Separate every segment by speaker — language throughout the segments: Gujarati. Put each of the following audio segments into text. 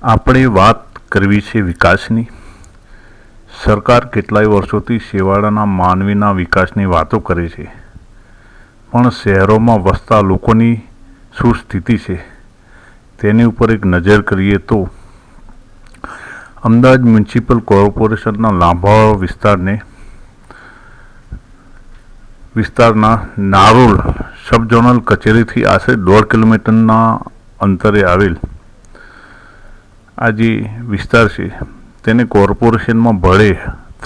Speaker 1: આપણે વાત કરવી છે વિકાસની. સરકાર કેટલાય વર્ષોથી છેવાડાના માનવીના વિકાસની વાતો કરે છે, પણ શહેરોમાં વસતા લોકોની શું સ્થિતિ છે તેની ઉપર એક નજર કરીએ તો અમદાવાદ મ્યુનિસિપલ કોર્પોરેશનના લાંભાવા વિસ્તારના નારોલ સબ ઝોનલ કચેરીથી આશરે 1.5 કિલોમીટરના અંતરે આવેલ આ જે વિસ્તાર છે તેને કોર્પોરેશનમાં ભળે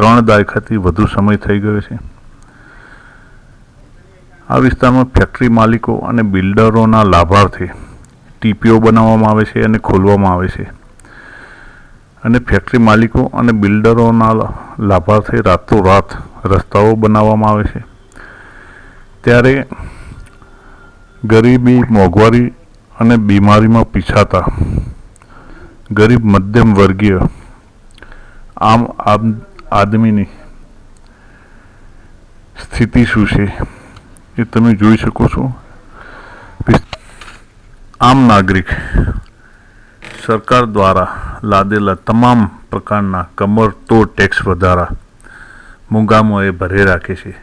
Speaker 1: 3 દાયકાથી વધુ સમય થઈ ગયો છે. આ વિસ્તારમાં ફેક્ટરી માલિકો અને બિલ્ડરોના લાભાર્થે ટીપીઓ બનાવવામાં આવે છે અને ખોલવામાં આવે છે, અને ફેક્ટરી માલિકો અને બિલ્ડરોના લાભાર્થે રાતોરાત રસ્તાઓ બનાવવામાં આવે છે. ત્યારે ગરીબી, મોંઘવારી અને બીમારીમાં પીછાતા ગરીબ મધ્યમ વર્ગીય આમ આદમીની સ્થિતિ શું છે એ તમે જોઈ શકો છો. આમ નાગરિક સરકાર દ્વારા લાદેલા તમામ પ્રકારના કમરતોડ ટેક્સ વધારા મૂંગામોએ ભરે રાખે છે.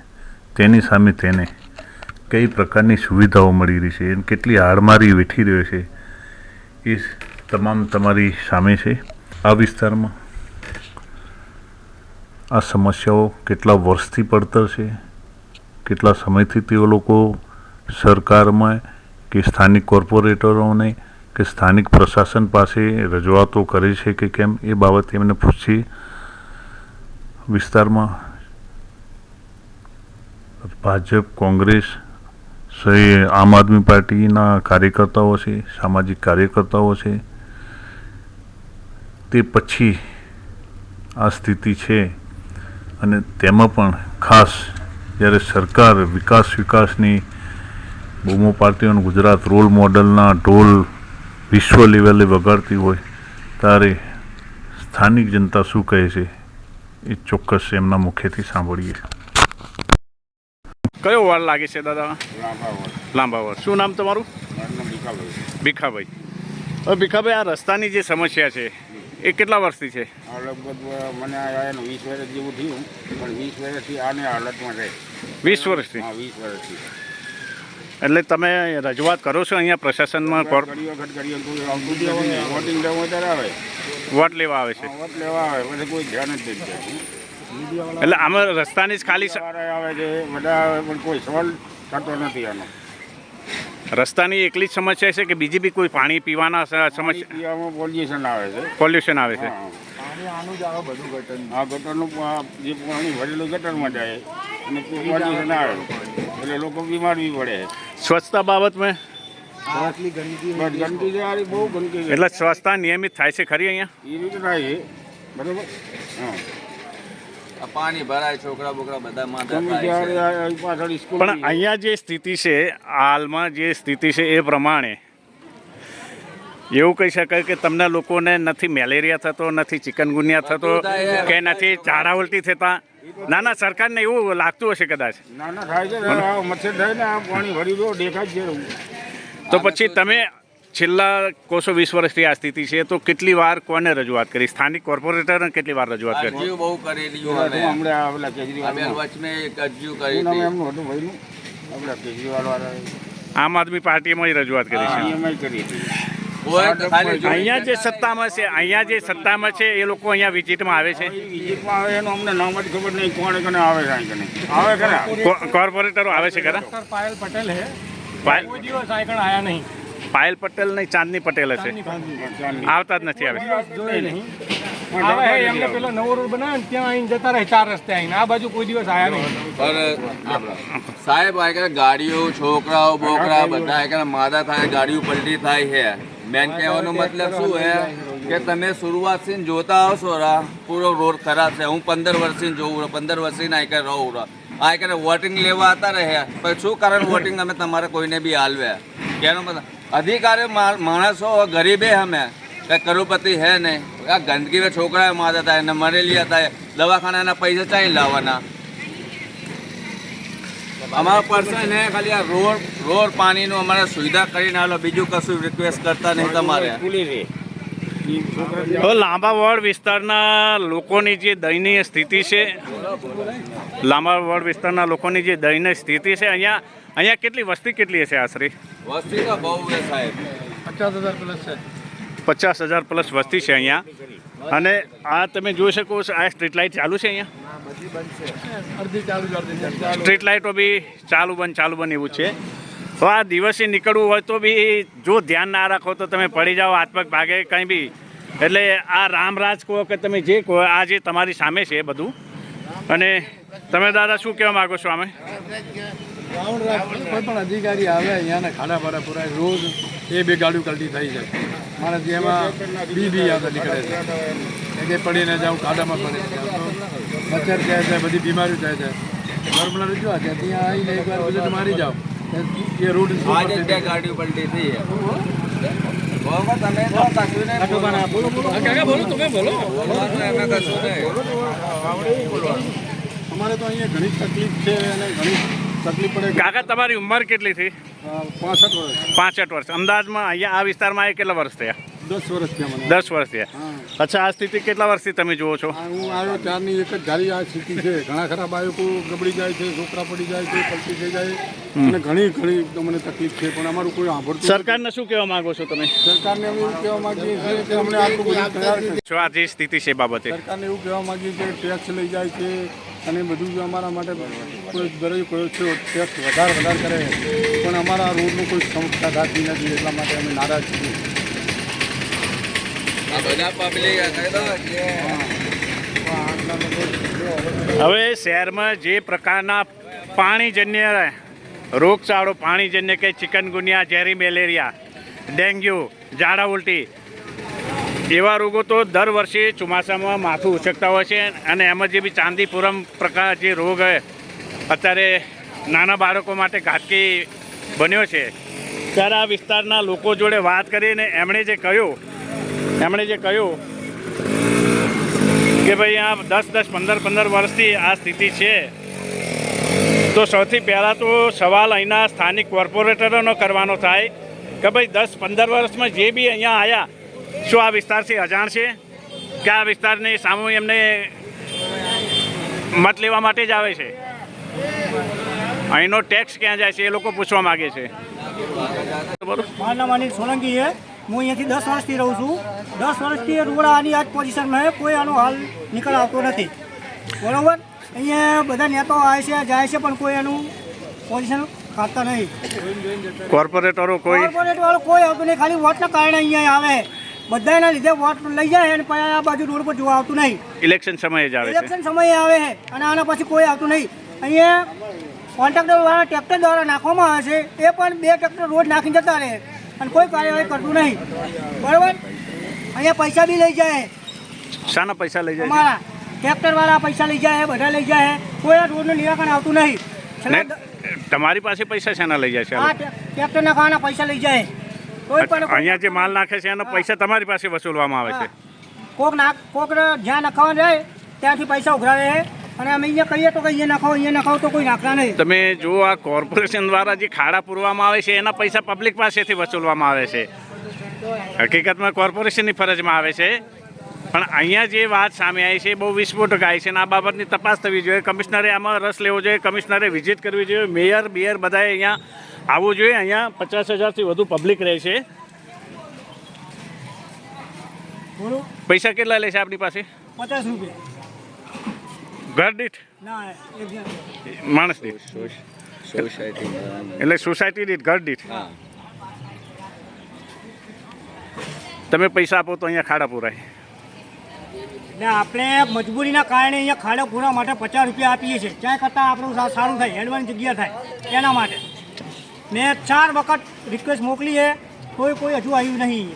Speaker 1: તેની સામે તેને કઈ પ્રકારની સુવિધાઓ મળી રહી છે અને કેટલી હાડમારી વેઠી રહ્યો છે એ તમામ તમારી સામે છે. આ વિસ્તારમાં આ સમસ્યાઓ કેટલા વર્ષથી પડતર છે, કેટલા સમયથી તેઓ લોકો સરકારમાં કે સ્થાનિક કોર્પોરેટરોને કે સ્થાનિક પ્રશાસન પાસે રજૂઆતો કરે છે કે કેમ, એ બાબતે એમને પૂછી. વિસ્તારમાં ભાજપ, કોંગ્રેસ, આમ આદમી પાર્ટીના કાર્યકર્તાઓ છે, સામાજિક કાર્યકર્તાઓ છે. તે પછી આ સ્થિતિ છે, અને તેમાં પણ ખાસ જ્યારે સરકાર વિકાસની બૂમો પાડતી હોય, ગુજરાત રોલ મોડલના ઢોલ વિશ્વ લેવલે વગાડતી હોય, ત્યારે સ્થાનિક જનતા શું કહે છે એ ચોક્કસ એમના મુખેથી સાંભળીએ.
Speaker 2: કયો વાર લાગે છે દાદા? લાંબાવર. શું નામ તમારું? ભીખાભાઈ. હવે ભીખાભાઈ, આ રસ્તાની જે સમસ્યા છે એ કેટલા વર્ષથી છે?
Speaker 3: લગભગ મને આવ્યા 20 વર્ષ જેવું થયું, પણ 20 વર્ષથી આની હાલતમાં રહે.
Speaker 2: 20 વર્ષથી?
Speaker 3: હા, 20 વર્ષથી.
Speaker 2: એટલે તમે રજૂઆત કરો છો અહીંયા પ્રશાસનમાં?
Speaker 3: ઘણી વખત કરીએ, કોઈ આવતું જ નથી. વોટિંગ લેવા ત્યારે આવે,
Speaker 2: વોટ લેવા આવે છે.
Speaker 3: વોટ લેવા આવે, પછી કોઈ ધ્યાન જ નથી દેતું.
Speaker 2: એટલે આમાં રસ્તાની જ ખાલી
Speaker 3: આવે છે બધા આવે, પણ કોઈ સવાલ થતો નથી આનો.
Speaker 2: રસ્તાની એકલી જ સમસ્યા છે કે બીજી બી કોઈ પાણી પીવાના સમસ્યા?
Speaker 3: પીવામાં પોલ્યુશન આવે છે.
Speaker 2: પોલ્યુશન આવે છે?
Speaker 3: આ ગટરનું જે પાણી ભરેલું ગટરમાં જાય અને પોલ્યુશન આવે એટલે લોકો બીમાર બી પડે.
Speaker 2: સ્વચ્છતા બાબતમાં
Speaker 3: ગંદકી છે, આ બહુ ગંદકી છે.
Speaker 2: એટલે સ્વચ્છતા નિયમિત થાય છે ખરી અહીંયા?
Speaker 3: એ રીતે થાય છે, બરાબર. હા,
Speaker 4: પાણી ભરાય, છોકરા બોકરા બધા
Speaker 3: પાછળ સ્કૂલ.
Speaker 2: પણ અહીંયા જે સ્થિતિ છે, હાલમાં જે સ્થિતિ છે એ પ્રમાણે એવું કહી શકાય કે તમને લોકોને નથી મેલેરિયા થતો, નથી ચિકનગુનિયા થતો, કે નથી ઝાડા ઉલટી થતા? ના, સરકારને એવું લાગતું હશે કદાચ.
Speaker 3: ના થાય છે, મચ્છર થાય ને, આ પાણી ભરી દો દેખાય છે.
Speaker 2: તો પછી તમે છેલ્લા 20 વર્ષથી આ સ્થિતિ છે, તો કેટલી વાર કોને રજૂઆત કરી? સ્થાનિક કોર્પોરેટરને કેટલી વાર રજૂઆત કરી?
Speaker 4: અરજીઓ બહુ કરેલી.
Speaker 3: હમણાં કેજરીવાલ
Speaker 4: વચમે એક અરજીઓ કરી હતી.
Speaker 3: એમનું હતું ભાઈનું, આપણા કેજરીવાલ વાળા
Speaker 2: આમ આદમી પાર્ટીમાં રજૂઆત કરી છે.
Speaker 3: એમાં કરી હતી.
Speaker 2: અહીંયા જે સત્તામાં છે એ લોકો અહીંયા વિઝિટમાં આવે છે.
Speaker 3: વિઝિટમાં આવે એનું અમને નામ જ ખબર નહીં, કોણ કને આવે છે. આવે ખરા
Speaker 2: કોર્પોરેટરો આવે છે ખરા?
Speaker 5: પાયલ પટેલ હે, કોઈ દિવસ આગળ આયા નહીં.
Speaker 2: પાયલ પટેલ નહીં, ચાંદની પટેલ હશે. આવતા જ નથી. આવે
Speaker 5: જોઈ નહીં આવે હે. એમને પેલો નવો રોડ બનાવ્યો ને ત્યાં આવીને જતા રહે 4 રસ્તે આવીને. આ બાજુ કોઈ દિવસ આયા નહીં.
Speaker 4: પણ સાહેબ આ ગાડીઓ, છોકરાઓ બોકરા બધા માદા થાય, ગાડીઓ પલટી થાય છે. મેન કહેવાનો મતલબ શું હે કે તમે શરૂઆતથી જોતા આવશો પૂરો રોડ ખરાબ છે. હું 15 વર્ષથી જોઉં, 15 વર્ષથી ના રહું. આ કે વોટિંગ લેવા હતા રહ્યા, પણ શું કારણ વોટિંગ અમે તમારે કોઈને બી હાલવે? કેનો મતલબ અધિકારી માણસો ગરીબે અમે કઈ કરોડપતિ હે નહીં. આ ગંદકી છોકરા માદા થાય ને મરેલી થાય, દવાખાનાના પૈસા ચાઈ લાવવાના. અમારા પર્સન હે ખાલી આ રોડ પાણીનું અમારે સુવિધા કરીને હાલો, બીજું કશું રિક્વેસ્ટ કરતા નહીં તમારે.
Speaker 3: એ છોકરા
Speaker 2: તો લાંબા વોર્ડ વિસ્તારના લોકોની જે દયનીય સ્થિતિ છે, લાંબા વોર્ડ વિસ્તારના લોકોની જે દયનીય સ્થિતિ છે, અહીંયા કેટલી વસ્તી કેટલી હશે આશરે?
Speaker 4: વસ્તી તો બહુ છે સાહેબ,
Speaker 5: 50,000 પ્લસ છે.
Speaker 2: 50,000 પ્લસ વસ્તી છે અહીંયા. અને આ તમે જોઈ શકો છો, આ સ્ટ્રીટ લાઇટ ચાલુ છે અહીંયા,
Speaker 5: અડધી ચાલુ છે, અડધી ચાલુ.
Speaker 2: સ્ટ્રીટ લાઇટો બી ચાલુ બંધ એવું છે. તો આ દિવસે નીકળવું હોય તો બી જો ધ્યાન ના રાખો તો તમે પડી જાઓ, હાથ પગ ભાગે કંઈ બી. એટલે આ રામરાજ કહો કે તમે જે કહો, આ જે તમારી સામે છે બધું. અને તમે દાદા શું કહેવા માગો છો આમે?
Speaker 5: કોઈ પણ અધિકારી આવે અહીંયાના ખાડા ભાડા પુરાય, રોજ એ બે ગાડીઓ કલ્ટી થઈ જાય. મારા જેમાં બી યાદ નીકળે છે કે પડીને જાઉં, ખાડામાં પડે, મચ્છર જાય છે, બધી બીમારીઓ જાય છે. નોર્મલ રજૂઆત છે, ત્યાં આવીને એકવાર વિઝિટ મારી જાઓ. એ રોડ
Speaker 4: આજે જ 2 ગાડીઓ પલટી થઈ છે. બરોબર, તમે તો કશું નહીં બોલવાનું, એમાં કશું નહીં.
Speaker 5: અમારે તો અહીંયા ઘણી તકલીફ છે અને ઘણી તકલીફ પડે.
Speaker 2: કાકા તમારી ઉંમર કેટલી થઈ?
Speaker 5: 65 વર્ષ.
Speaker 2: 65 વર્ષ. અમદાવાદમાં અહીંયા આ વિસ્તારમાં એ કેટલા વર્ષ થયા?
Speaker 5: 10 વર્ષ થયા મને.
Speaker 2: 10 વર્ષ થયા. અચ્છા, આ સ્થિતિ કેટલા વર્ષથી તમે જુઓ છો?
Speaker 5: હું આવ્યો ત્યારની એક જ ધારી આ સ્થિતિ છે. ઘણા ખરા બાળકો ગબડી જાય છે, છોકરા પડી જાય છે, પલટી થઈ જાય અને ઘણી મને તકલીફ છે. પણ અમારું કોઈ સાંભળતું
Speaker 2: સરકારને શું કહેવા માંગો છો તમે?
Speaker 5: સરકારને અમે એવું કહેવા માંગીએ છીએ કે અમને આટલું બધું તૈયાર છે.
Speaker 2: શું આ જે સ્થિતિ છે બાબતે?
Speaker 5: સરકારને એવું કહેવા માંગીએ છીએ કે ટેક્સ લઈ જાય છે અને બધું જ અમારા માટે કોઈ ગરીબ કોઈ છે ટેક્સ વધારે કરે, પણ અમારા રોડનું કોઈ સમસ્યા થતી નથી. એટલા માટે અમે નારાજ છીએ.
Speaker 4: આ બધા પબ્લિક
Speaker 2: હવે શહેરમાં જે પ્રકારના પાણીજન્ય રોગચાળો, પાણીજન્ય કે ચિકનગુનિયા, ઝેરી મેલેરિયા, ડેન્ગ્યુ, ઝાડા ઉલટી એવા રોગો તો દર વર્ષે ચોમાસામાં માથું ઉછકતા હોય છે. અને એમાં જે બી ચાંદીપુરમ પ્રકાર જે રોગ અત્યારે નાના બાળકો માટે ઘાતકી બન્યો છે, ત્યારે આ વિસ્તારના લોકો જોડે વાત કરીને એમણે જે કહ્યું કે ભાઈ આ 10-10, 15-15 વર્ષથી આ સ્થિતિ છે. તો સૌથી પહેલાં તો સવાલ અહીંના સ્થાનિક કોર્પોરેટરોનો કરવાનો થાય કે ભાઈ 10-15 વર્ષમાં જે બી અહીંયા આવ્યા, શું આ વિસ્તારથી અજાણ છે કે આ વિસ્તારની સામે એમને મત લેવા માટે જ આવે છે? અહીંનો ટેક્સ ક્યાં જાય છે એ લોકો પૂછવા માગે છે.
Speaker 6: મારું નામ અનિલ સોલંકી છે. હું અહીંયાથી 10 વર્ષથી રહું છું. 10 વર્ષથી રોડ આની આ જ પોઝિશનમાં છે. કોઈ આનો હાલ નિકાલ આવતો નથી. બરાબર, અહીંયા બધા નેતાઓ આવે છે, જાય છે, પણ કોઈ એનું પોઝિશન કાઢતા નહીં.
Speaker 2: કોર્પોરેટરો કોઈ
Speaker 6: કોર્પોરેટવાળો કોઈ આવતું નહીં. ખાલી વોટના કારણે અહીંયા આવે. બધાના લીધે વોટ લઈ જાય અને પછી આ બાજુ રોડ પર જોવા આવતું નહીં.
Speaker 2: ઇલેક્શન સમયે જ આવે છે.
Speaker 6: ઇલેક્શન સમયે આવે છે અને આના પછી કોઈ આવતું નહીં. અહીંયા કોન્ટ્રાક્ટરવાળા ટ્રેક્ટર દ્વારા નાખવામાં આવે છે, એ પણ 2 ટ્રેક્ટર રોડ નાખીને જતા રહે અને કોઈ કાર્યવાહી કરતું નહીં. બરાબર, અહીંયા પૈસા બી લઈ જાય.
Speaker 2: શાના પૈસા લઈ જાય
Speaker 6: અમારા ટ્રેક્ટરવાળા પૈસા લઈ જાય, બધા લઈ જાય. કોઈ આ રોડનું નિરાકરણ આવતું નહીં.
Speaker 2: છે? તમારી પાસે પૈસા શાના લઈ જાય છે?
Speaker 6: આ ટ્રેક્ટર નાખવાના પૈસા લઈ જાય. કોઈ પણ
Speaker 2: અહીંયા જે માલ નાખે છે એનો પૈસા તમારી પાસે વસૂલવામાં આવે છે?
Speaker 6: કોક જ્યાં નખાવા જાય ત્યાંથી પૈસા ઉઘરાવે છે અને અમે અહીંયા કહીએ તો કે અહીંયા નખાવો તો કોઈ નાખતા નહીં.
Speaker 2: તમે જો આ કોર્પોરેશન દ્વારા જે ખાડા પૂરવામાં આવે છે એના પૈસા પબ્લિક પાસેથી વસૂલવામાં આવે છે. હકીકતમાં કોર્પોરેશનની ફરજમાં આવે છે. પણ અહીંયા જે વાત સામે આવી છે એ બહુ વિસ્ફોટક આવી છે અને આ બાબતની તપાસ થવી જોઈએ. કમિશનરે આમાં રસ લેવો જોઈએ, કમિશનરે વિઝિટ કરવી જોઈએ, મેયર બધાએ અહીંયા આવવું જોઈએ. અહીંયા 50,000થી વધુ પબ્લિક રહે છે. પૈસા કેટલા લે છે આપની પાસે?
Speaker 6: 50 રૂપિયા
Speaker 2: ઘર દીઠ?
Speaker 6: ના,
Speaker 2: માણસ દીઠ? એટલે સોસાયટી દીઠ, ઘર દીઠ? તમે પૈસા આપો તો અહીંયા ખાડા પૂરાય?
Speaker 6: એટલે આપણે મજબૂરીના કારણે અહીંયા ખાડા પૂરવા માટે 50 રૂપિયા આપીએ છીએ. ક્યાં કરતાં આપણું સારું થાય, એડવાન્સ જગ્યા થાય એના માટે. મેં 4 વખત રિક્વેસ્ટ મોકલી છે, કોઈ હજુ આવ્યું નહીં.